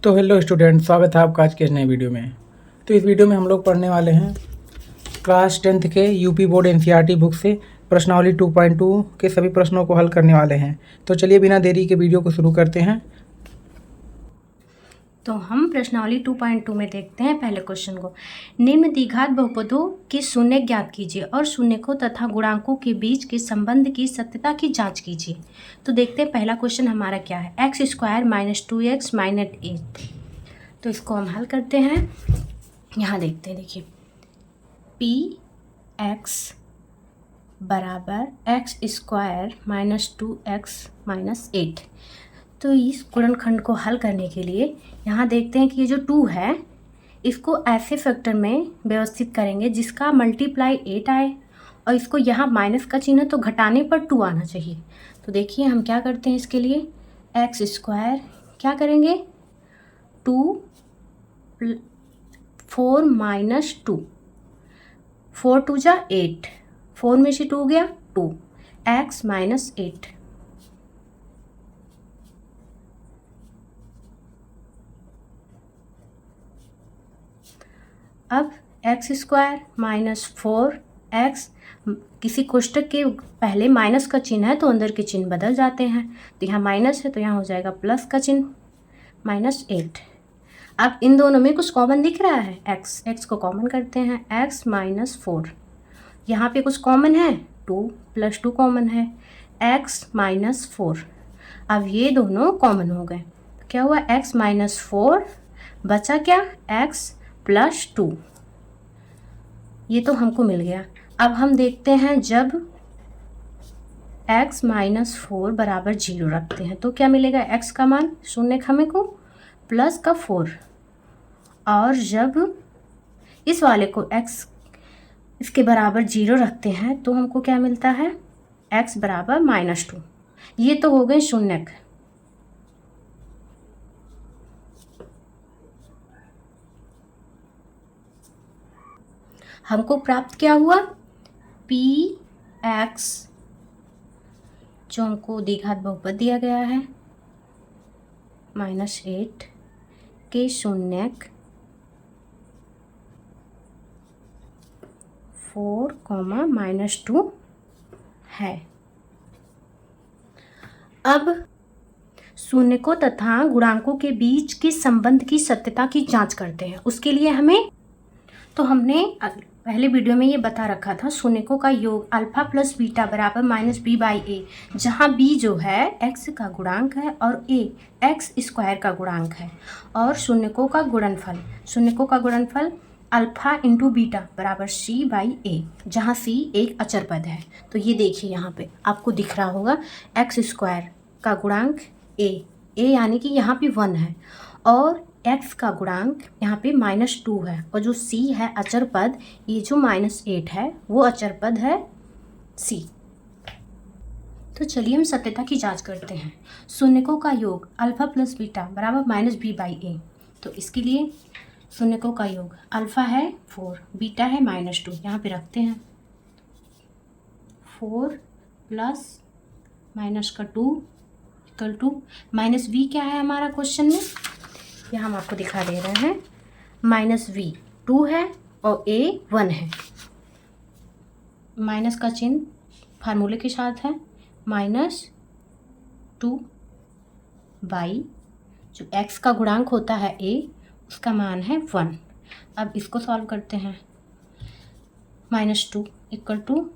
तो hello student, स्वागत है आपका आज के इस नए वीडियो में। तो इस वीडियो में हम लोग पढ़ने वाले हैं क्लास 10th के यूपी बोर्ड एनसीईआरटी बुक से प्रश्नावली 2.2 के सभी प्रश्नों को हल करने वाले हैं। तो चलिए बिना देरी के वीडियो को शुरू करते हैं। तो हम प्रश्नावली 2.2 में देखते हैं पहले क्वेश्चन को। निम्न द्विघात बहुपदों के शून्य ज्ञात कीजिए और शून्यकों तथा गुणांकों के बीच के संबंध की सत्यता की जांच कीजिए। तो देखते हैं पहला क्वेश्चन हमारा क्या है। X square minus 2x minus 8। तो इसको हम हल करते हैं। यहाँ देखते हैं, देखिए पी एक्स बराबर x square minus 2x minus 8। तो इस गुणनखंड को हल करने के लिए यहाँ देखते हैं कि ये जो 2 है इसको ऐसे फैक्टर में व्यवस्थित करेंगे जिसका मल्टीप्लाई 8 आए, और इसको यहाँ माइनस का चिन्ह है तो घटाने पर 2 आना चाहिए। तो देखिए हम क्या करते हैं इसके लिए, एक्स स्क्वायर क्या करेंगे 2 4 माइनस 2, 4 2 जा 8, 4 में से 2 गया 2, एक्स माइनस 8। अब एक्स स्क्वायर माइनस 4x, किसी कोष्टक के पहले माइनस का चिन्ह है तो अंदर के चिन्ह बदल जाते हैं। तो यहाँ माइनस है तो यहाँ हो जाएगा प्लस का चिन्ह, माइनस 8। अब इन दोनों में कुछ कॉमन दिख रहा है, x को कॉमन करते हैं, x माइनस 4। यहाँ पे कुछ कॉमन है, 2 प्लस 2 कॉमन है, x माइनस 4। अब ये दोनों कॉमन हो गए, क्या हुआ x माइनस 4 बचा क्या x प्लस 2। ये तो हमको मिल गया। अब हम देखते हैं जब x माइनस 4 बराबर 0 रखते हैं तो क्या मिलेगा, x का मान शून्य खामे को प्लस का 4, और जब इस वाले को x इसके बराबर 0 रखते हैं तो हमको क्या मिलता है, x बराबर माइनस 2। ये तो हो गए शून्यक। हमको प्राप्त क्या हुआ, पी एक्स जो हमको द्विघात बहुपद दिया गया है माइनस 8 के शून्यक 4 माइनस 2 है। अब शून्यकों तथा गुणांकों के बीच के संबंध की सत्यता की जांच करते हैं। उसके लिए हमें, तो हमने पहले वीडियो में ये बता रखा था शून्यकों का योग अल्फा प्लस बीटा बराबर माइनस बी बाई ए, जहाँ बी जो है एक्स का गुणांक है और ए एक्स स्क्वायर का गुणांक है, और शून्यकों का गुणनफल अल्फा इंटू बीटा बराबर सी बाई ए, जहाँ सी एक अचर पद है। तो ये देखिए यहाँ पे आपको दिख रहा होगा एक्स स्क्वायर का गुणांक ए यानी कि यहाँ पे 1 है, और x का गुणांक यहाँ पे माइनस 2 है, और जो c है अचर पद, ये जो माइनस 8 है वो अचर पद है c। तो चलिए हम सत्यता की जांच करते हैं। शून्यकों का योग अल्फा प्लस बीटा बराबर माइनस बी बाई ए। तो इसके लिए शून्यकों का योग अल्फा है 4, बीटा है माइनस 2, यहाँ पे रखते हैं 4 प्लस माइनस का 2 इक्वल टू माइनस v क्या है हमारा क्वेश्चन में, यह हम आपको दिखा दे रहे हैं, माइनस v 2 है और a 1 है। माइनस का चिन्ह फार्मूले के साथ है, माइनस 2 बाई जो x का गुणांक होता है a, उसका मान है 1। अब इसको सॉल्व करते हैं, minus 2 equal to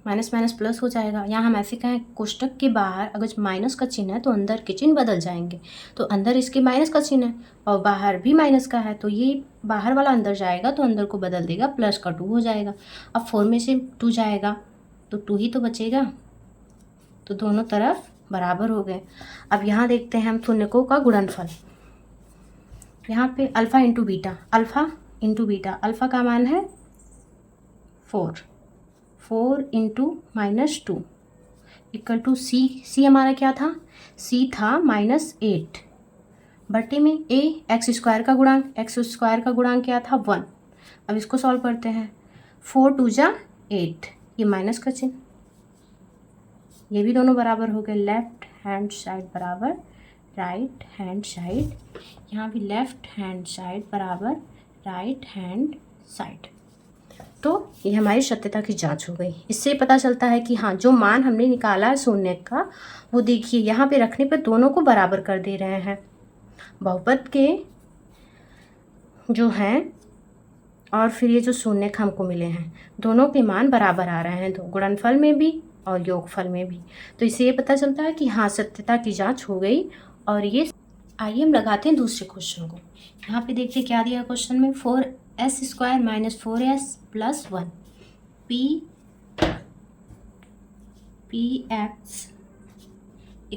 minus plus हो जाएगा। यहाँ हम ऐसे कहें कोष्टक के बाहर अगर माइनस का चिन्ह है तो अंदर के चिन्ह बदल जाएंगे। तो अंदर इसके माइनस का चिन्ह है और बाहर भी माइनस का है, तो ये बाहर वाला अंदर जाएगा तो अंदर को बदल देगा, प्लस का 2 हो जाएगा। अब 4 में से 2 जाएगा तो 2 ही तो बचेगा, तो दोनों तरफ बराबर हो गए। अब यहाँ देखते हैं हम शून्यकों का गुणनफल। यहाँ पे अल्फ़ा इंटू बीटा, अल्फ़ा का मान है 4 इंटू माइनस 2 इक्वल टू सी हमारा क्या था, सी था माइनस 8 बटे में ए एक्स स्क्वायर का गुणांक क्या था 1। अब इसको सॉल्व करते हैं, 4 2 जा 8, ये माइनस का चिन्ह, ये भी दोनों बराबर हो गए, लेफ्ट हैंड साइड बराबर राइट हैंड साइड, यहाँ भी लेफ्ट हैंड साइड बराबर राइट हैंड साइड। तो ये हमारी सत्यता की जांच हो गई। इससे पता चलता है कि हाँ, जो मान हमने निकाला है शून्य का, वो देखिए यहाँ पे रखने पर दोनों को बराबर कर दे रहे हैं। बहुपद के जो हैं और फिर ये जो शून्य हमको मिले हैं, दोनों के मान बराबर आ रहे हैं, तो गुणनफल में भी और योगफल में भी। तो इससे ये पता चलता है कि हाँ, सत्यता की जांच हो गई। और ये आइए हम लगाते हैं दूसरे क्वेश्चन को। यहाँ पे देखिए क्या दिया क्वेश्चन में, 4s² - 4s + 1 px =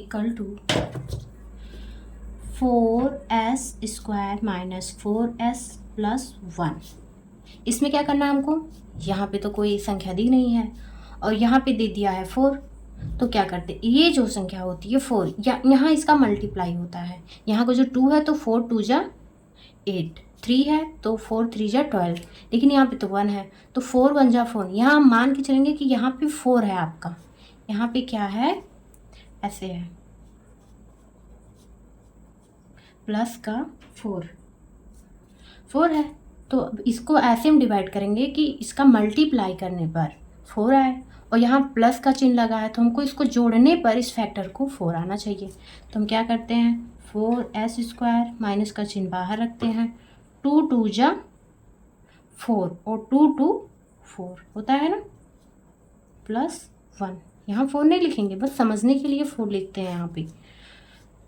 4s² - 4s + 1। इसमें क्या करना है हमको, यहाँ पे तो कोई संख्या दी नहीं है और यहाँ पे दे दिया है 4, तो क्या करते, ये जो संख्या होती है 4, या यहाँ इसका मल्टीप्लाई होता है। यहाँ को जो 2 है तो 4 × 2 = 8, 3 है तो 4 × 3 = 12, लेकिन यहाँ पे तो 1 है तो 4 × 1 = 4। यहाँ हम मान के चलेंगे कि यहाँ पे 4 है आपका, यहाँ पे क्या है, ऐसे है प्लस का 4 है, तो इसको ऐसे हम डिवाइड करेंगे कि इसका मल्टीप्लाई करने पर 4 आए, और यहाँ प्लस का चिन्ह लगा है तो हमको इसको जोड़ने पर इस फैक्टर को 4 आना चाहिए। तो हम क्या करते हैं, 4s² माइनस का चिन्ह बाहर रखते हैं, 2 × 2 = 4 और 2 × 2 4 होता है ना, +1। यहाँ 4 नहीं लिखेंगे, बस समझने के लिए 4 लिखते हैं यहाँ पे।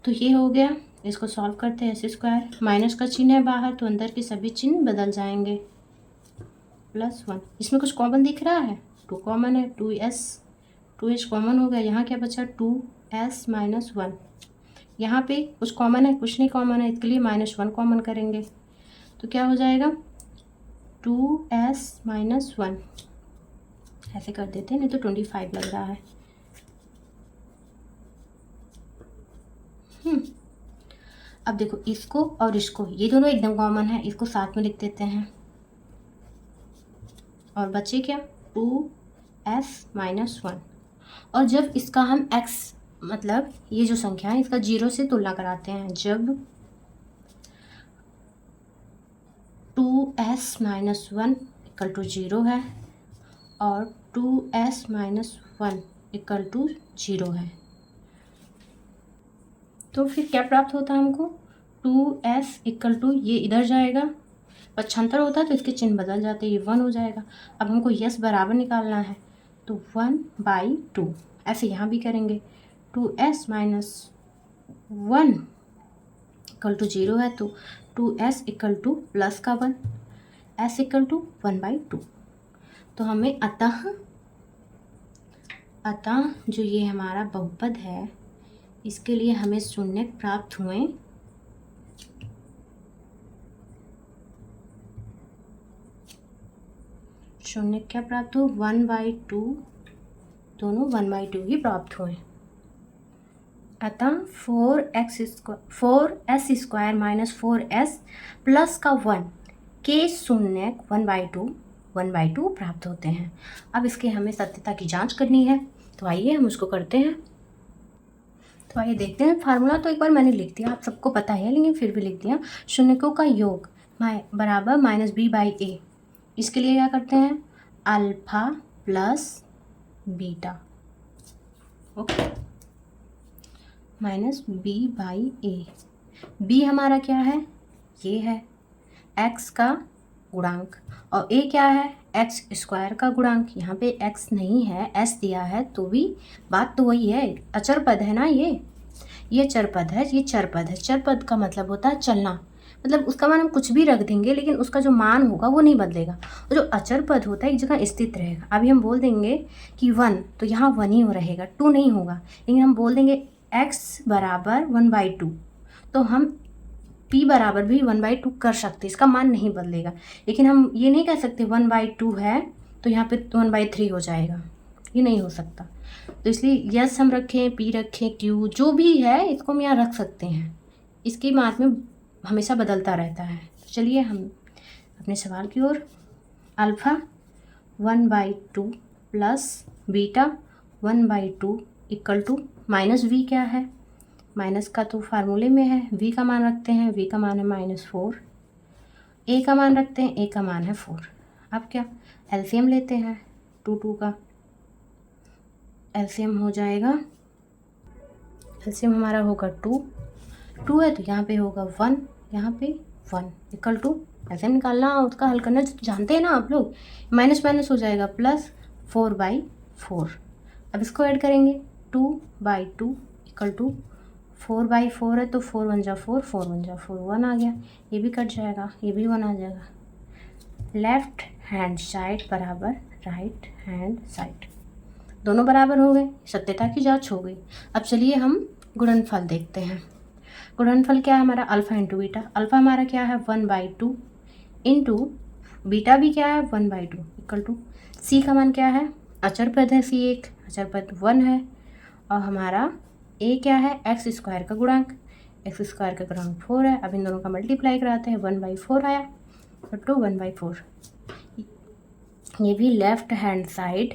तो ये हो गया, इसको सॉल्व करते हैं। s² माइनस का चिन्ह है बाहर तो अंदर के सभी चिन्ह बदल जाएंगे, +1। इसमें कुछ कॉमन दिख रहा है, 2 कॉमन है, 2h कॉमन हो गया। यहाँ क्या बचा, 2s - 1। यहाँ पे कुछ कॉमन है, कुछ नहीं कॉमन है, इसके लिए -1 कॉमन करेंगे तो क्या हो जाएगा, 2s - 1। ऐसे कर देते हैं, नहीं तो 25 लग रहा है। अब देखो इसको और इसको, ये दोनों एकदम कॉमन है, इसको साथ में लिख देते हैं और बचे क्या, 2s - 1। और जब इसका हम x, मतलब ये जो संख्या है इसका 0 से तुलना कराते हैं, जब 2s - 1 = 0 है और 2s - 1 = 0 है, तो फिर क्या प्राप्त होता है हमको, 2s = ये इधर जाएगा, पक्षांतर होता है तो इसके चिन्ह बदल जाते हैं, ये 1 हो जाएगा। अब हमको यस बराबर निकालना है तो 1/2, ऐसे यहाँ भी करेंगे, 2s - 1 = 0 है तो 2s = प्लस का 1, s = 1/2। तो हमें अतः जो ये हमारा बहुपद है, इसके लिए हमें शून्य प्राप्त हुए, शून्य क्या प्राप्त हो, 1/2, दोनों 1/2 ही प्राप्त हुए। अतः 4s² - 4s प्लस का 1 के शून्य 1/2 प्राप्त होते हैं। अब इसके हमें सत्यता की जांच करनी है, तो आइए हम उसको करते हैं। तो आइए देखते हैं, फार्मूला तो एक बार मैंने लिख दिया, आप सबको पता है, लेकिन फिर भी लिख दिया। शून्यकों का योग बराबर -b/a। इसके लिए क्या करते हैं, alpha plus beta, okay, -b/a। b हमारा क्या है, ये है x का गुणांक, और a क्या है, x² का गुणांक। यहाँ पे x नहीं है, s दिया है, तो भी बात तो वही है, अचर पद है ना, ये चर पद है, ये चर पद है। चर पद का मतलब होता है चलना, मतलब उसका मान हम कुछ भी रख देंगे लेकिन उसका जो मान होगा वो नहीं बदलेगा। और जो अचर पद होता है एक जगह स्थित रहेगा। अभी हम बोल देंगे कि 1, तो यहाँ 1 ही रहेगा, 2 नहीं होगा। लेकिन हम बोल देंगे x = 1/2, तो हम p बराबर भी 1/2 कर सकते, इसका मान नहीं बदलेगा। लेकिन हम ये नहीं कह सकते 1/2 है तो यहाँ पे 1/3 हो जाएगा, ये नहीं हो सकता। तो इसलिए यस हम रखें, p रखें, q जो भी है इसको हम यहाँ रख सकते हैं, इसकी मान में हमेशा बदलता रहता है। तो चलिए हम अपने सवाल की ओर, अल्फ़ा 1/2 प्लस बीटा 1/2 = -v क्या है, माइनस का तो फार्मूले में है, v का मान रखते हैं, v का मान है -4, a का मान रखते हैं, a का मान है 4। अब क्या एलसीएम लेते हैं, 2 का एलसीएम हो जाएगा, एलसीएम हमारा होगा 2 है तो यहाँ पे होगा 1, यहाँ पे 1 इक्वल टू, एलसीएम निकालना उसका हल करना जानते हैं ना आप लोग, माइनस माइनस हो जाएगा प्लस 4/4। अब इसको ऐड करेंगे 2/2 इक्वल टू 4/4 है तो 4 1 जा 4, 4 1 जा 4, 1 आ गया, ये भी कट जाएगा, ये भी 1 आ जाएगा। लेफ्ट हैंड साइड बराबर राइट हैंड साइड, दोनों बराबर हो गए, सत्यता की जांच हो गई। अब चलिए हम गुणनफल देखते हैं। गुणनफल क्या है हमारा, अल्फ़ा इंटू बीटा। अल्फ़ा हमारा क्या है 1/2 इंटू बीटा भी क्या है 1/2 इक्वल टू, सी का मान क्या है, अचर पद है सी, एक अचर पद 1 है, और हमारा ए क्या है एक्स स्क्वायर का गुणांक, एक्स स्क्वायर का गुणांक 4 है। अब इन दोनों का मल्टीप्लाई कराते हैं, 1/4 आया तो 1/4, ये भी left hand side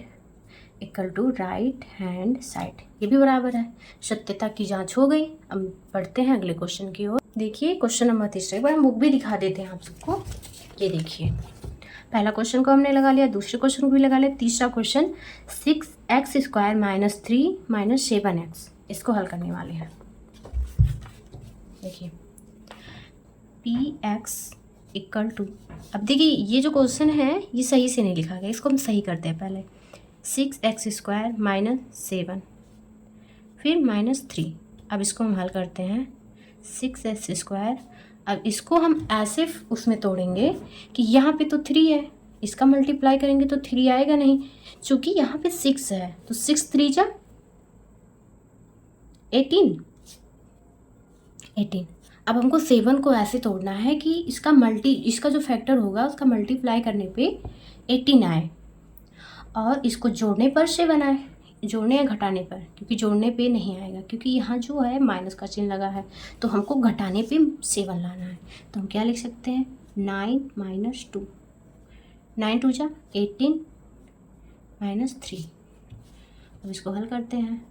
equal to right hand side, ये भी बराबर है। सत्यता की जांच हो गई। अब बढ़ते हैं अगले क्वेश्चन की ओर। देखिए क्वेश्चन नंबर 3, एक बार हम बुक भी दिखा देते हैं आप सबको। ये देखिए पहला क्वेश्चन को हमने लगा लिया, दूसरे क्वेश्चन को भी लगा लिया, तीसरा क्वेश्चन 6x² - 3 - 7x, इसको हल करने वाले हैं। देखिए px इक्वल टू, अब देखिए ये जो क्वेश्चन है ये सही से नहीं लिखा गया, इसको हम सही करते हैं पहले। 6x² - 7 फिर -3, अब इसको हम हल करते हैं 6x²। अब इसको हम ऐसे उसमें तोड़ेंगे कि यहाँ पे तो 3 है, इसका मल्टीप्लाई करेंगे तो 3 आएगा नहीं, चूँकि यहाँ पे 6 है तो 6 3 जा 18। अब हमको 7 को ऐसे तोड़ना है कि इसका जो फैक्टर होगा उसका मल्टीप्लाई करने पे 18 आए, और इसको जोड़ने पर 7 आए, जोड़ने या घटाने पर, क्योंकि जोड़ने पे नहीं आएगा क्योंकि यहाँ जो है माइनस का चिन्ह लगा है, तो हमको घटाने पे 7 लाना है। तो हम क्या लिख सकते हैं 9 - 2, 9 2 जा 18 -3। अब इसको हल करते हैं,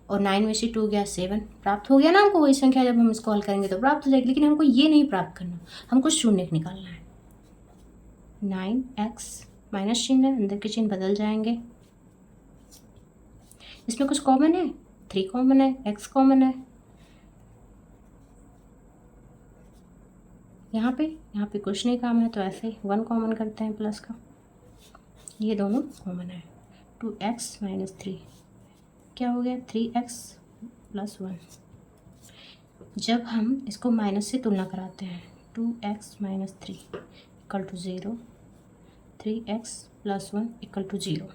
और 9 में से 2 गया 7, प्राप्त हो गया ना हमको वही संख्या, जब हम इसको हल करेंगे तो प्राप्त हो जाएगी। लेकिन हमको ये नहीं प्राप्त करना, हमको शून्य निकालना है। 9x माइनस चिन्ह है, अंदर के चिन्ह बदल जाएंगे। इसमें कुछ कॉमन है, 3 कॉमन है, x कॉमन है, यहाँ पे कुछ नहीं काम है तो ऐसे 1 कॉमन करते हैं प्लस का, ये दोनों कॉमन है। 2x - 3 क्या हो गया 3x + 1। जब हम इसको माइनस से तुलना कराते हैं 2x - 3 = 0, 3x + 1 = 0,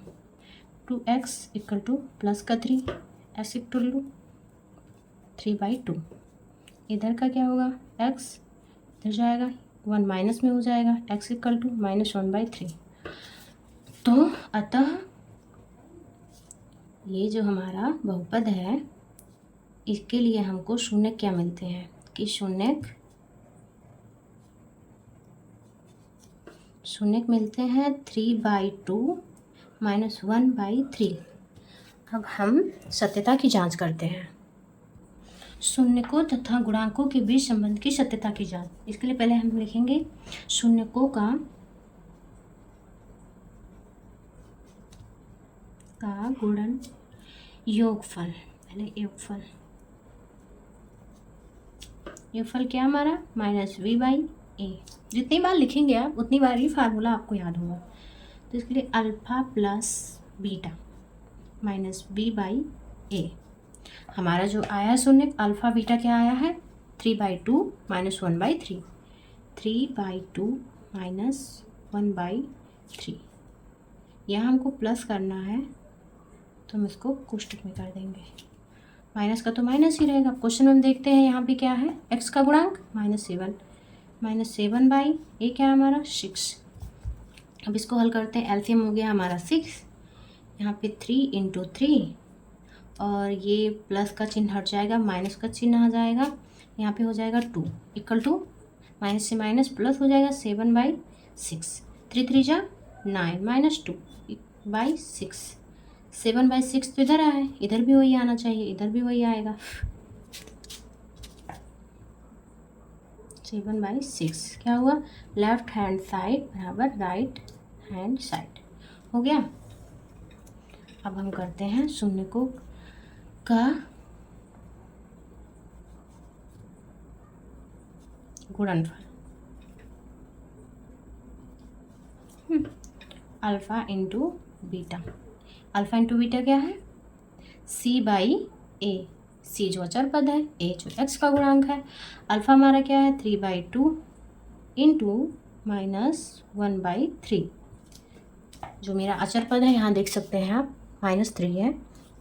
2x = प्लस का 3, x = 3/2। इधर का क्या होगा x इधर जाएगा, 1 माइनस में हो जाएगा, x = -1/3। तो अतः ये जो हमारा बहुपद है इसके लिए हमको शून्य क्या मिलते हैं कि शून्य मिलते हैं 3/2 - 1/3। अब हम सत्यता की जांच करते हैं। शून्यकों तथा गुणांकों के बीच संबंध की सत्यता की जांच। इसके लिए पहले हम लिखेंगे शून्यकों का गुणन योगफल। पहले योगफल क्या हमारा -v/a। जितनी बार लिखेंगे आप उतनी बार ही फार्मूला आपको याद होगा। तो इसके लिए अल्फा प्लस बीटा -b/a। हमारा जो आया शून्य अल्फा बीटा क्या आया है 3/2 - 1/3, 3/2 - 1/3। यहाँ हमको प्लस करना है तो हम इसको कोष्टक में कर देंगे, माइनस का तो माइनस ही रहेगा। क्वेश्चन में देखते हैं यहाँ पे क्या है x का गुणांक -7, -7/a क्या है हमारा 6। अब इसको हल करते हैं, एलसीएम हो गया हमारा 6, यहाँ पे 3 × 3, और ये प्लस का चिन्ह हट जाएगा, माइनस का चिन्ह आ जाएगा, यहाँ पे हो जाएगा 2 = माइनस से माइनस प्लस हो जाएगा 7/6, 3 3 जा 9 - 2/6, 7/6 तो इधर आए, इधर भी वही आना चाहिए, इधर भी वही आएगा। 7/6 क्या हुआ, लेफ्ट हैंड साइड बराबर राइट हैंड साइड हो गया। अब हम करते हैं शून्यकों का गुणनफल। Alpha into beta. Alpha into beta क्या है, c/a। c जो अचर पद है, a जो x का गुणांक है। अल्फा हमारा क्या है 3/2 इंटू -1/3। जो मेरा अचर पद है यहाँ देख सकते हैं आप -3 है,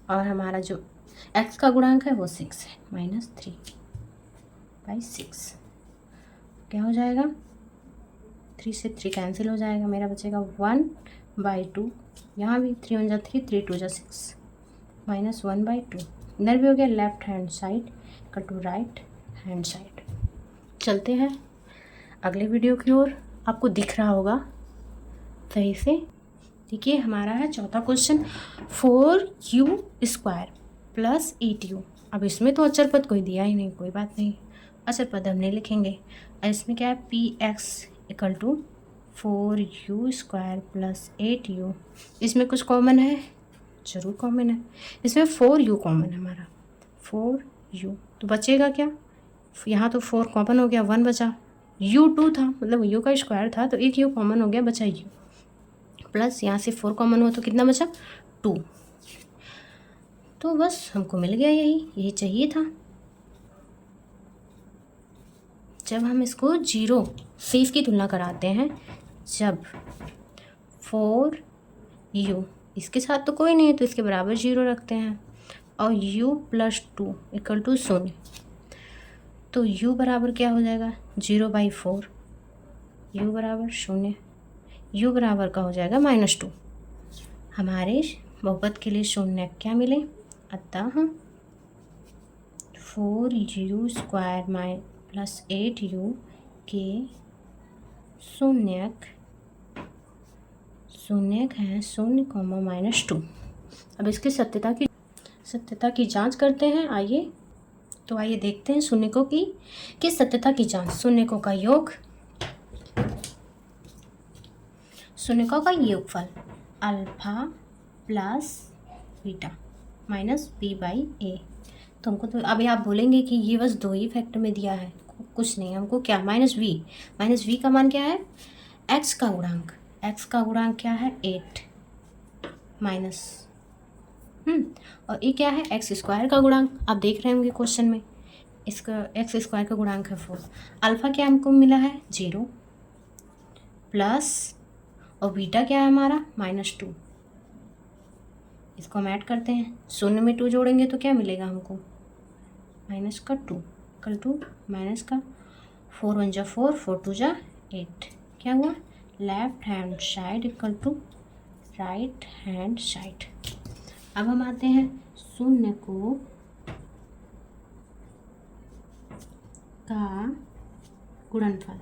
और हमारा जो x का गुणांक है वो 6 है, -3/6 क्या हो जाएगा, 3 से 3 कैंसिल हो जाएगा, मेरा बचेगा 1/2। यहाँ भी 3 1 3, 3 2 6, -1/2। इधर भी हो गया left hand side equal to right hand side. चलते हैं अगले वीडियो की ओर। आपको दिख रहा होगा सही से। देखिए हमारा है चौथा क्वेश्चन, 4u² + 8u। अब इसमें तो अचर पद कोई दिया ही नहीं, कोई बात नहीं, अचर पद हम नहीं लिखेंगे। इसमें क्या है, px equal to 4u² + 8u। इसमें कुछ कॉमन है, जरूर कॉमन है। इसमें 4u कॉमन है हमारा, 4u तो बचेगा क्या, यहाँ तो 4 कॉमन हो गया, 1 बचा। u2 था, मतलब u का स्क्वायर था, तो एक u कॉमन हो गया, बचा u, प्लस यहाँ से 4 कॉमन हुआ तो कितना बचा 2। तो बस हमको मिल गया, यही चाहिए था। जब हम इसको 0 से इसकी तुलना कराते हैं, जब 4u इसके साथ तो कोई नहीं है तो इसके बराबर 0 रखते हैं, और u + 2 इक्वल टू 0, तो u बराबर क्या हो जाएगा 0/4, u बराबर 0, u बराबर का हो जाएगा -2। हमारे बहुपद के लिए शून्य क्या मिले, अतः 4u² + 8u के शून्यक है 0, -2। अब इसकी सत्यता की जांच करते हैं। आइए देखते हैं शून्यकों की सत्यता की जांच। शून्यकों का योग, शून्यकों का योगफल alpha plus beta minus b/a। तो हमको तो अभी आप बोलेंगे कि ये बस 2 ही फैक्टर में दिया है, कुछ नहीं, हमको क्या -v का मान क्या है, x का गुणांक क्या है 8 माइनस और ये क्या है x² का गुणांक। आप देख रहे होंगे क्वेश्चन में, इसका x² का गुणांक है 4। अल्फा क्या हमको मिला है 0 प्लस, और बीटा क्या है हमारा -2। इसको हम ऐड करते हैं, 0 में 2 जोड़ेंगे तो क्या मिलेगा हमको, -2 इक्वल टू माइनस का 4 1 4, 4 2 8। क्या हुआ, left hand side equal to right hand side. अब हम आते हैं शून्यकों का गुणनफल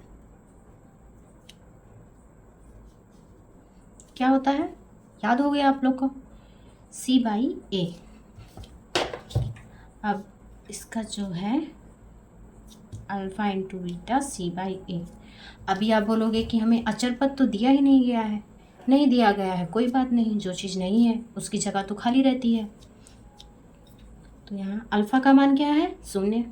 क्या होता है, याद हो गया आप लोग को, c/a। अब इसका जो है अल्फा इंटू बीटा c/a। अभी आप बोलोगे कि हमें अचर पद तो दिया ही नहीं गया है, नहीं दिया गया है, कोई बात नहीं, जो चीज़ नहीं है उसकी जगह तो खाली रहती है। तो यहाँ अल्फ़ा का मान क्या है 0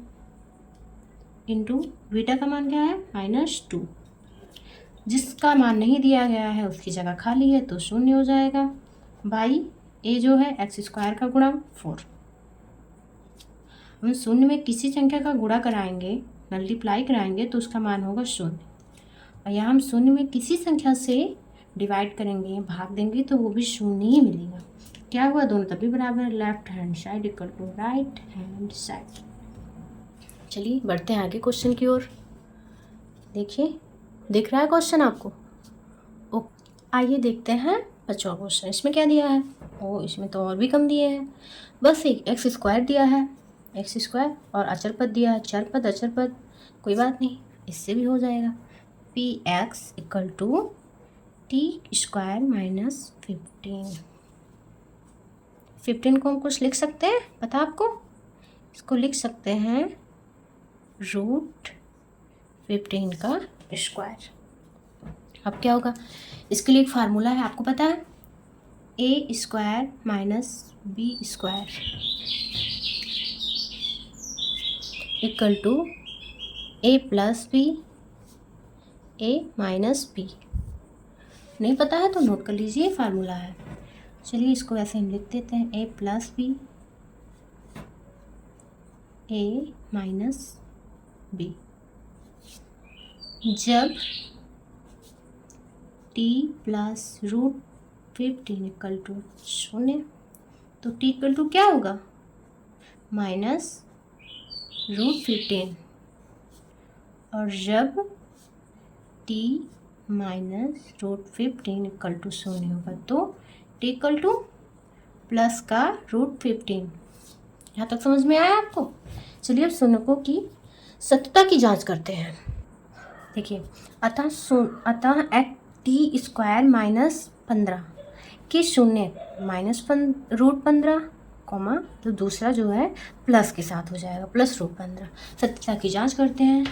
इंटू बीटा का मान क्या है -2। जिसका मान नहीं दिया गया है उसकी जगह खाली है तो 0 हो जाएगा, बाई a जो है x² का गुणांक 4। हम 0 में किसी संख्या का गुणा कराएंगे, मल्टीप्लाई कराएंगे तो उसका मान होगा 0, और यहाँ हम 0 में किसी संख्या से डिवाइड करेंगे, भाग देंगे तो वो भी 0 ही मिलेगा। क्या हुआ, दोनों तभी बराबर, left hand side equal to right hand side. चलिए बढ़ते हैं आगे क्वेश्चन की ओर। देखिए दिख रहा है क्वेश्चन आपको, आइए देखते हैं 5वां क्वेश्चन। इसमें क्या दिया है, इसमें तो और भी कम दिए हैं, बस एक x² दिया है, x² और अचर पद दिया है, चर पद अचर पद, कोई बात नहीं, इससे भी हो जाएगा। px equal to t² -15। 15 को हम कुछ लिख सकते हैं, पता आपको, इसको लिख सकते हैं 15 का स्क्वायर। अब क्या होगा, इसके लिए एक फार्मूला है, आपको पता है, a square minus b square equal to a plus b a minus b. नहीं पता है तो नोट कर लीजिए, फार्मूला है। चलिए इसको ऐसे हम लिख देते हैं, a plus b a minus b. जब t plus root 15 equal to 0, तो t इक्वल टू क्या होगा, माइनस रूट 15। और जब t minus root 15 equal to 0 होगा तो t इक्वल टू प्लस का रूट 15। यहाँ तक समझ में आया आपको? चलिए अब शून्यकों की सत्यता की जांच करते हैं। देखिए, अतः एक्स टी स्क्वायर माइनस 15 के शून्य माइनस रूट 15 कॉमा, तो दूसरा जो है प्लस के साथ हो जाएगा, प्लस रूट 15। सत्यता की जांच करते हैं।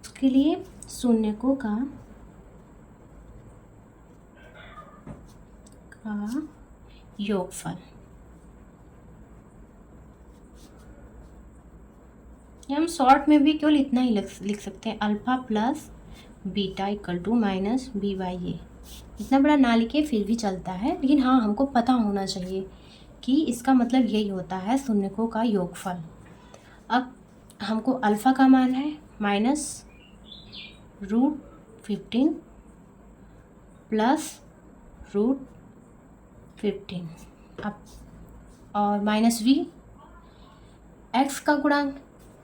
उसके लिए शून्यकों का योगफल, हम शॉर्ट में भी केवल इतना ही लिख सकते हैं, alpha plus beta equal to minus b by a. इतना बड़ा ना लिखे फिर भी चलता है, लेकिन हाँ हमको पता होना चाहिए कि इसका मतलब यही होता है शून्यकों का योगफल। अब हमको अल्फ़ा का मान है माइनस रूट 15 प्लस रूट 15, अब और माइनस वी एक्स का गुणांक,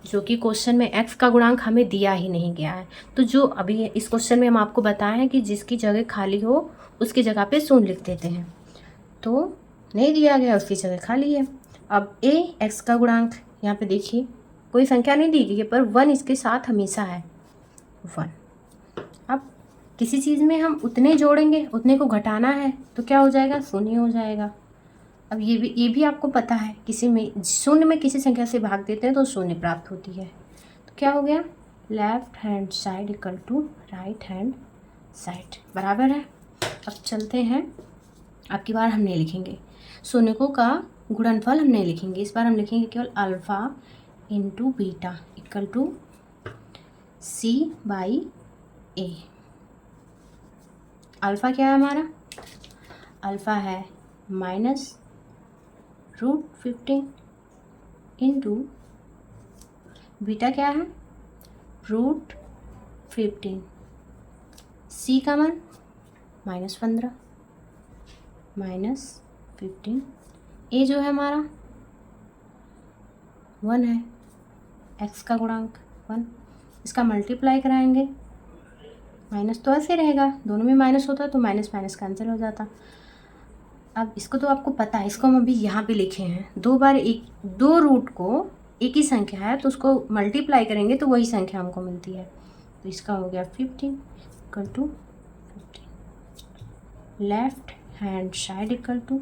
जो कि क्वेश्चन में x का गुणांक हमें दिया ही नहीं गया है। तो जो अभी इस क्वेश्चन में हम आपको बताए हैं कि जिसकी जगह खाली हो उसकी जगह पे शून्य लिख देते हैं, तो नहीं दिया गया, उसकी जगह खाली है। अब a x का गुणांक, यहाँ पे देखिए कोई संख्या नहीं दी गई है, पर 1 इसके साथ हमेशा है, 1। अब किसी चीज़ में हम उतने जोड़ेंगे, उतने को घटाना है तो क्या हो जाएगा, शून्य हो जाएगा। अब ये भी आपको पता है, किसी में शून्य में किसी संख्या से भाग देते हैं तो शून्य प्राप्त होती है। तो क्या हो गया, left hand side equal to right hand side बराबर है। अब चलते हैं, अब की बार हम नहीं लिखेंगे शून्यकों का गुणनफल, हम नहीं लिखेंगे इस बार, हम लिखेंगे केवल alpha into beta equal to c by a. Alpha क्या है हमारा, अल्फ़ा है माइनस रूट 15 इंटू बीटा क्या है, रूट 15, सी का मान माइनस 15 माइनस 15, ए जो है हमारा 1 है, एक्स का गुणांक 1, इसका मल्टीप्लाई कराएंगे, माइनस तो ऐसे रहेगा, दोनों में माइनस होता तो माइनस माइनस कैंसिल हो जाता। अब इसको तो आपको पता है, इसको हम अभी यहाँ पे लिखे हैं, दो बार दो रूट को एक ही संख्या है तो उसको मल्टीप्लाई करेंगे तो वही संख्या हमको मिलती है। तो इसका हो गया 15 equal to 15, left hand side equal to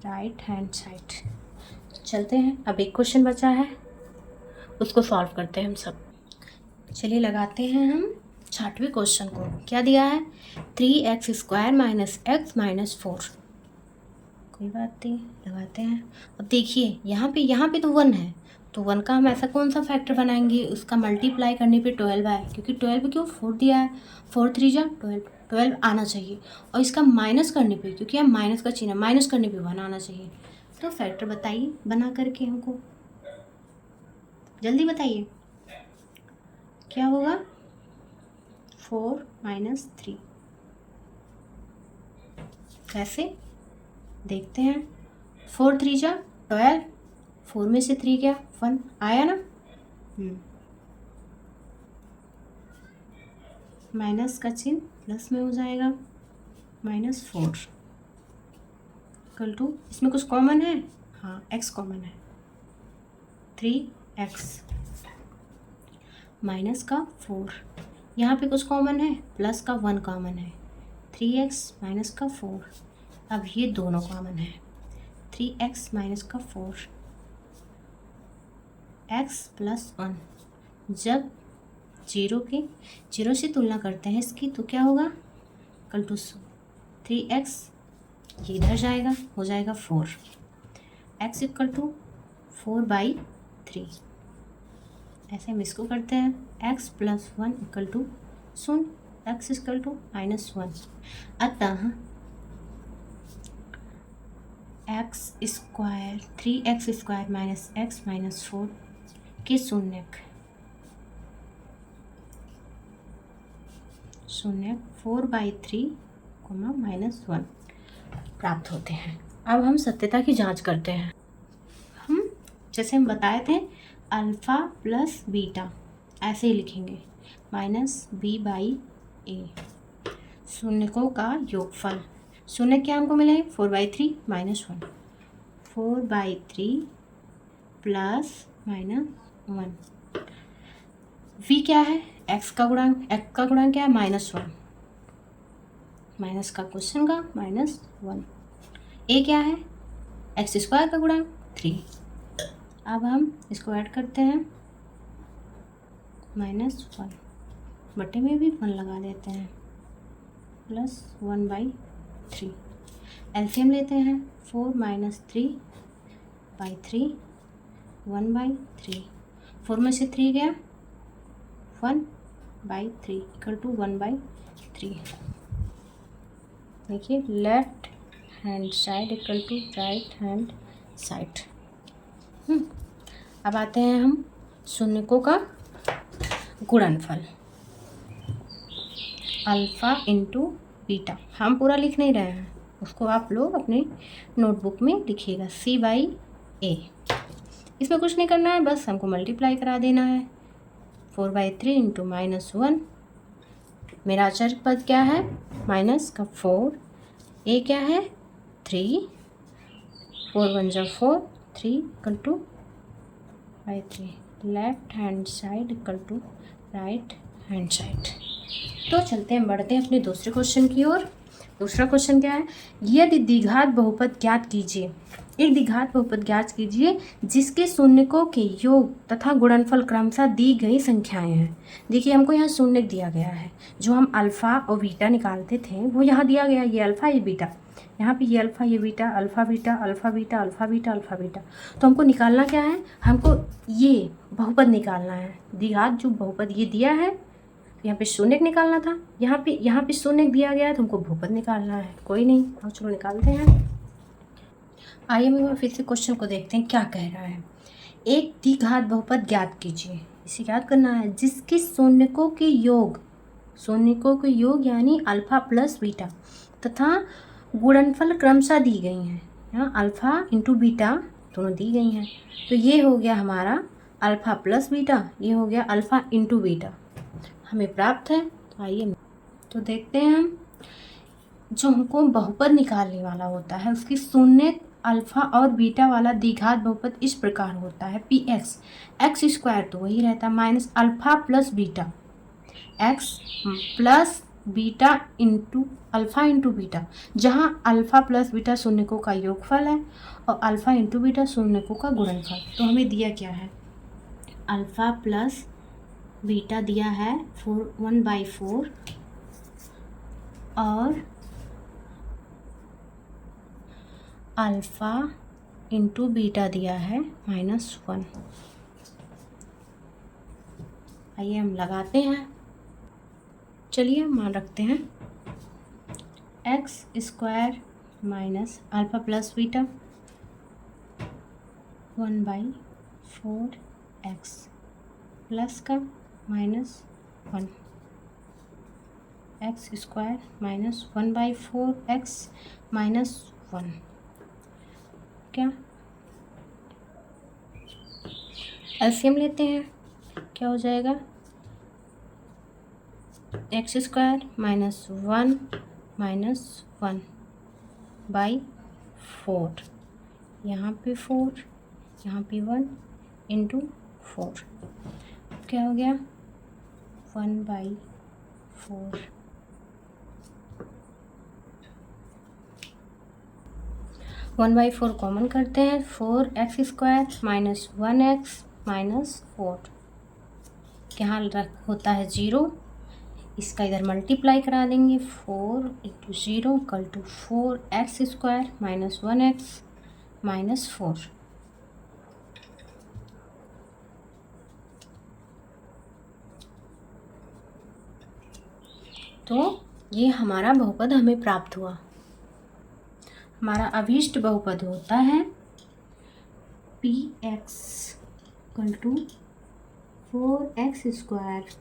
right hand side. चलते हैं, अब एक क्वेश्चन बचा है, उसको सॉल्व करते हैं हम सब। चलिए लगाते हैं हम 6वें क्वेश्चन को। क्या दिया है, 3x square minus x minus 4। कोई बात नहीं, लगाते हैं। अब देखिए यहाँ पे तो 1 है, तो 1 का हम ऐसा कौन सा फैक्टर बनाएंगे, उसका मल्टीप्लाई करने पे 12 आए, क्योंकि 12 क्यों 4 दिया है, 4 3 जा 12 आना चाहिए। और इसका माइनस करने पे, क्योंकि हम माइनस का चिन्ह, माइनस करने पे 1 आना चाहिए। तो फैक्टर बताइए बना करके हमको, जल्दी बताइए क्या होगा, 4 माइनस 3। कैसे देखते हैं, 4 3 जा 12, 4 में से 3 क्या 1 आया ना, माइनस का चिन्ह प्लस में हो जाएगा, -4 इक्वल टू, इसमें कुछ कॉमन है, हाँ x कॉमन है, 3x माइनस का 4, यहाँ पे कुछ कॉमन है, प्लस का 1 कॉमन है, 3x माइनस का 4। अब ये दोनों कॉमन है, 3x माइनस का 4, x प्लस 1, जब जीरो से तुलना करते हैं इसकी तो क्या होगा, इक्वल टू 3x, ये इधर जाएगा, हो जाएगा 4, x इक्वल टू 4/3। ऐसे हम इसको करते हैं, x plus 1 equal to 0, x equal to -1। अतः x square 3x square minus x minus 4 के शून्यक 4/3, -1 प्राप्त होते हैं। अब हम सत्यता की जांच करते हैं। जैसे हम बताए थे अल्फ़ा प्लस बीटा ऐसे ही लिखेंगे, -b/a, शून्यकों का योगफल। शून्य क्या हमको मिले, 4/3 -1, 4/3 प्लस -1। v क्या है, x का गुणांक क्या है, -1, माइनस का क्वेश्चन का -1। a क्या है, x स्क्वायर का गुणांक 3। अब हम इसको ऐड करते हैं, -1 बटे में भी 1 लगा देते हैं, प्लस 1/3। एलसीएम लेते हैं, 4 - 3/3, 1/3। 4 में से 3 गया, 1/3 इक्वल टू 1/3। देखिए left hand side equal to right hand side. अब आते हैं हम शून्यकों का गुणनफल, अल्फ़ा इंटू बीटा। हम पूरा लिख नहीं रहे हैं, उसको आप लोग अपने नोटबुक में लिखिएगा, c/a। इसमें कुछ नहीं करना है, बस हमको मल्टीप्लाई करा देना है, 4/3 इंटू -1। मेरा अचर पद क्या है, माइनस का 4, a क्या है 3, 4 1 जा 4, 3 equal to 3। Left hand side equal to right hand side. तो चलते हैं, बढ़ते हैं अपने दूसरे क्वेश्चन की ओर। दूसरा क्वेश्चन क्या है, यदि द्विघात बहुपद ज्ञात कीजिए। एक द्विघात बहुपद ज्ञात कीजिए जिसके शून्यकों के योग तथा गुणनफल क्रमशः दी गई संख्याएं हैं। देखिए हमको यहाँ शून्यक दिया गया है, जो हम अल्फ़ा और बीटा निकालते थे वो यहाँ दिया गया, ये अल्फ़ा ये बीटा, यहाँ पे ये अल्फ़ा ये beta, alpha beta alpha beta alpha beta alpha beta. तो हमको निकालना क्या है, हमको ये बहुपद निकालना है, द्विघात जो बहुपद ये दिया है, यहाँ पे शून्यक निकालना था, यहाँ पे शून्यक दिया गया है, तो हमको बहुपद निकालना है। कोई नहीं, अब चलो निकालते हैं। आइए हम एक बार फिर से क्वेश्चन को देखते हैं क्या कह रहा है। एक द्विघात बहुपद ज्ञात कीजिए, इसे याद करना है, जिसके शून्यकों के योग यानी अल्फ़ा प्लस बीटा तथा गुणनफल क्रमशः दी गई हैं। यहाँ अल्फ़ा इंटू बीटा दोनों दी गई हैं, तो ये हो गया हमारा अल्फ़ा प्लस बीटा, ये हो गया अल्फ़ा इंटू बीटा हमें प्राप्त है। तो आइए तो देखते हैं हम, जो हमको बहुपद निकालने वाला होता है उसकी शून्य अल्फ़ा और बीटा वाला द्विघात बहुपद इस प्रकार होता है, px, x स्क्वायर तो वही रहता है minus alpha plus beta, x plus beta into alpha into beta, जहाँ अल्फ़ा प्लस बीटा शून्यकों का योगफल है और अल्फ़ा इंटू बीटा शून्यकों का गुणनफल। तो हमें दिया क्या है, अल्फ़ा प्लस बीटा दिया है 1/4 और अल्फ़ा इंटू बीटा दिया है -1। आइए हम लगाते हैं, चलिए मान रखते हैं, x square minus alpha plus beta 1/4x plus का -1, x स्क्वायर माइनस 1/4x -1 क्या, एलसीएम लेते हैं, क्या हो जाएगा, x स्क्वायर -1 -1/4, यहाँ पे 4 यहाँ पे 1 इंटू 4, क्या हो गया 1/4। 1/4 कॉमन करते हैं, 4x स्क्वायर -1x -4 यहाँ होता है 0, इसका इधर मल्टीप्लाई करा देंगे। 4 into 0 equal to 4x² minus 1x minus 4। तो ये हमारा बहुपद हमें प्राप्त हुआ। हमारा अभीष्ट बहुपद होता है px equal to 4x²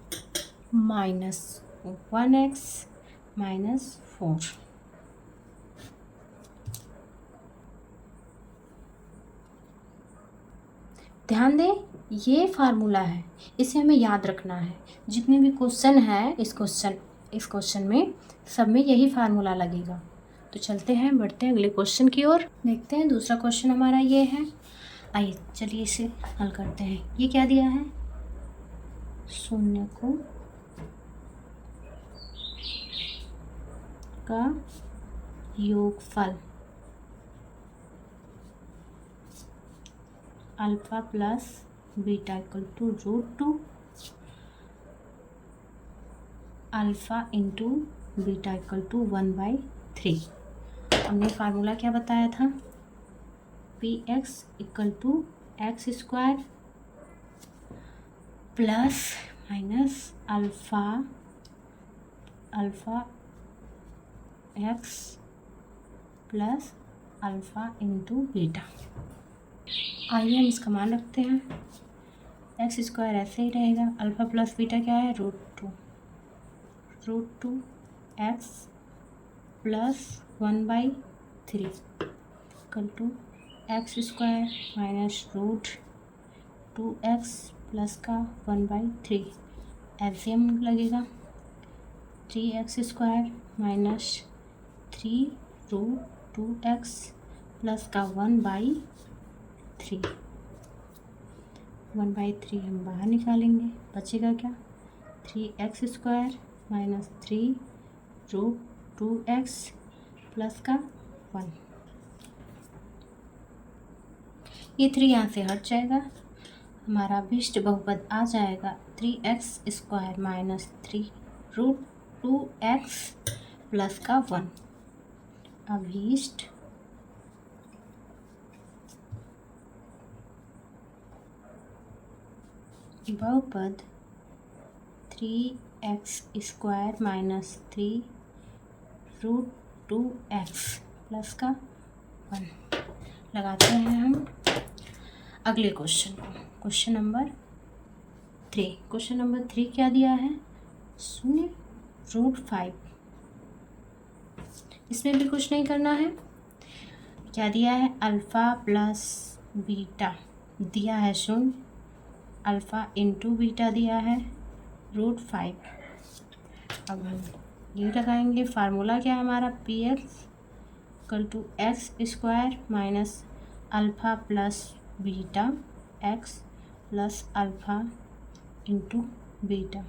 minus 1x minus 4। ध्यान दें, ये फार्मूला है, इसे हमें याद रखना है। जितने भी क्वेश्चन है इस क्वेश्चन में सब में यही फार्मूला लगेगा। तो चलते हैं, बढ़ते हैं अगले क्वेश्चन की ओर। देखते हैं दूसरा क्वेश्चन हमारा ये है। आइए चलिए इसे हल करते हैं। ये क्या दिया है? शून्य को का योगफल alpha plus beta equal to √2 alpha into beta equal to 1/3। हमने फार्मूला क्या बताया था? px equal to x² plus minus alpha x plus alpha into beta. आइए हम इसका मान रखते हैं। x² ऐसे ही रहेगा, अल्फा प्लस बीटा क्या है? √2 x plus 1/3 equal to x² minus √2x plus का 1/3। एलसीएम लगेगा 3x² माइनस 3√2x प्लस का 1/3। 1/3 हम बाहर निकालेंगे, बचेगा क्या? 3x² माइनस 3√2x प्लस का 1। ये 3 यहाँ से हट जाएगा, हमारा अभीष्ट बहुपद आ जाएगा 3x² माइनस 3√2x प्लस का 1। अभीष्ट बहुपद 3x² माइनस 3√2x प्लस का 1। लगाते हैं हम अगले क्वेश्चन को, क्वेश्चन नंबर 3। क्वेश्चन नंबर 3 क्या दिया है? 0√5। इसमें भी कुछ नहीं करना है। क्या दिया है? अल्फ़ा प्लस बीटा दिया है 0, अल्फ़ा इंटू बीटा दिया है √5। अब हम ये लगाएंगे। फार्मूला क्या है हमारा? px equal to x² minus alpha plus beta x plus alpha into beta.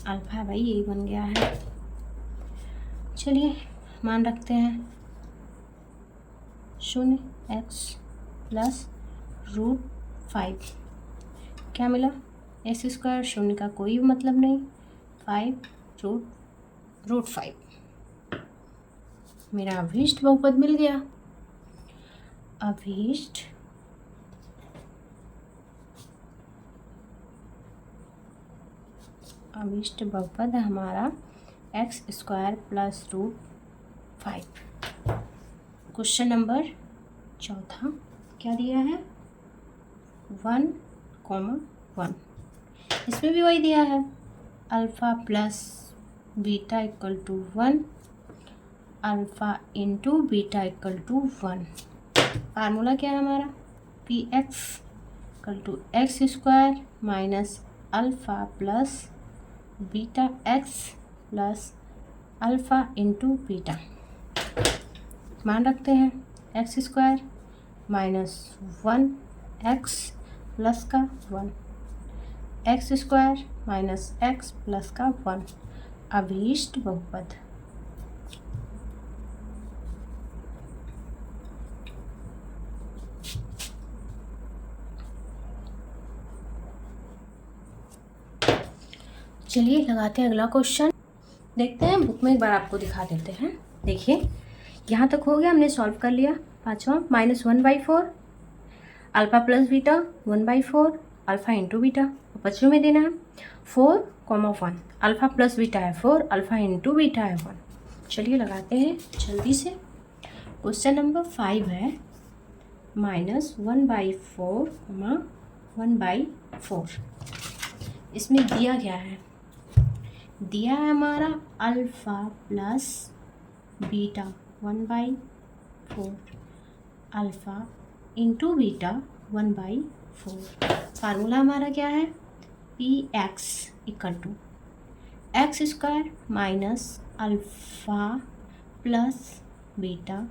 Alpha भाई यही बन गया है। चलिए मान रखते हैं 0x प्लस √5। क्या मिला? x², 0 का कोई मतलब नहीं, 5√5। मेरा अभीष्ट बहुपद मिल गया। अभीष्ट बहुपद हमारा x² प्लस √5। क्वेश्चन नंबर 4 क्या दिया है? 1,1। इसमें भी वही दिया है, alpha plus beta equal to 1, alpha into beta equal to 1। Formula क्या है हमारा? px equal to x² minus alpha plus beta x plus alpha into beta. मान रखते हैं x² माइनस 1x प्लस का 1, x² माइनस x प्लस का 1। अभीष्ट बहुपद चलिए लगाते हैं अगला क्वेश्चन। देखते हैं, बुक में एक बार आपको दिखा देते हैं। देखिए यहाँ तक हो गया, हमने सॉल्व कर लिया। पाँचवा -1/4 alpha plus beta 1/4 alpha into beta. बच्चों में देना है 4,1 अल्फ़ा प्लस बीटा है 4 अल्फ़ा इंटू बीटा है 1। चलिए लगाते हैं जल्दी से। क्वेश्चन नंबर 5 है -1/4 1/4। इसमें दिया क्या है? दिया है हमारा alpha plus beta 1/4 alpha into beta 1/4। फार्मूला हमारा क्या है? Px equal to x square minus alpha plus beta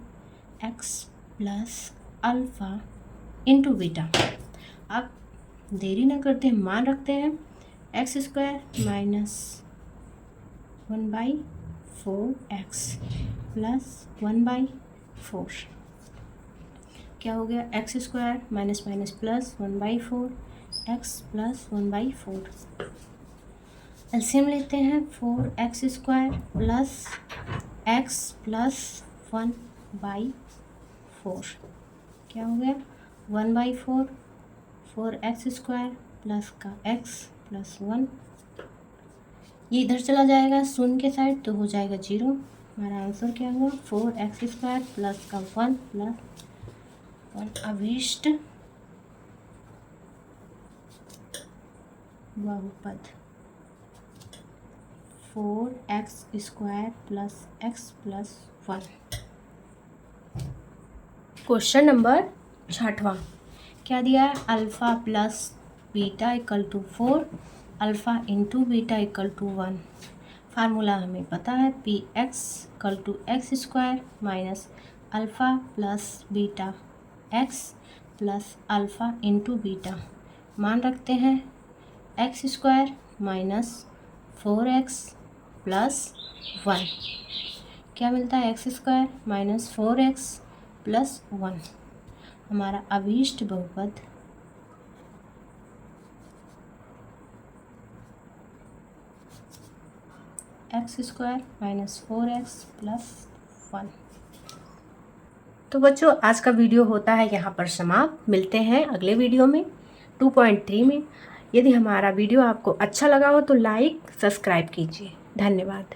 x plus alpha into beta. अब देरी ना करते हैं, मान रखते हैं x square minus 1/4 x plus 1/4 क्या हो गया? X square minus minus plus 1/4 x plus 1/4। LCM लेते हैं 4x square plus x plus 1/4 क्या हो गया? 1/4 4x स्क्वायर प्लस का x प्लस 1। ये इधर चला जाएगा शून्य के साइड तो हो जाएगा 0। हमारा आंसर क्या हुआ? 4x स्क्वायर प्लस का 1 प्लस 1 अभीष्ट बहुपद 4x square plus x plus 1। Question number 6वां क्या दिया है? Alpha plus beta equal to 4 alpha into beta equal to 1। Formula हमें पता है Px equal to x square minus alpha plus beta x plus alpha into beta. मान रखते हैं x square minus 4x plus 1 क्या मिलता है? X square minus 4x plus 1 हमारा अभीष्ट बहुपद x square minus 4x plus 1। तो बच्चों आज का वीडियो होता है यहाँ पर समाप्त। मिलते हैं अगले वीडियो में 2.3 में। यदि हमारा वीडियो आपको अच्छा लगा हो तो लाइक सब्सक्राइब कीजिए। धन्यवाद।